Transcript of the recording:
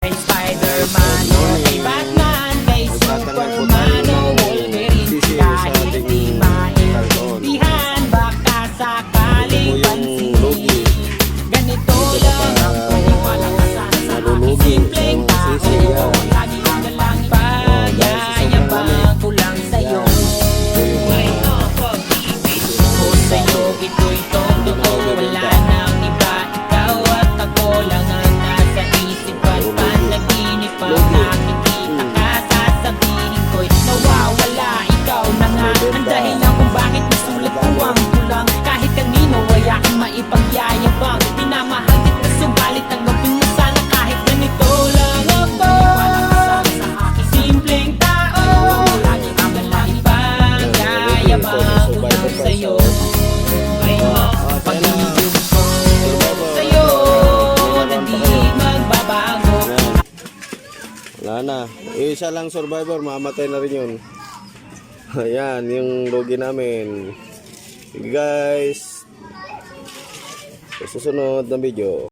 Kay Spider-Man o kay Batman, kay Superman o Wolverine. Kahit di maintindihan, baka sakaling pansinin. Ganito lang ang pumapalakasan sa aking simpleng tao. Lagi ko na lang payayabang ko lang sa'yo. May pag-ibig ko sa'yo, ito'y totoo. Wala nang iba, ikaw at ako lang ang nasa isip at panaginip. Pag nakikita ka, sasabihin ko'y nawawala. Ikaw na nga ang dahilan kung bakit nasulat ko ang kulang. Kahit kanino ay aking maipagyayabang. Pinamahal kita subalit tanggapin mo sana kahit ganito lang ako. Simpleng tao, lagi ka na lang ipagyayabang ko lang sa'yo. May pag-ibig ko sa'yo na di magbabago. Wala na. Isa lang survivor, mamatay na rin yun. Ayan, yung logi namin. Sige guys. Sa susunod na video.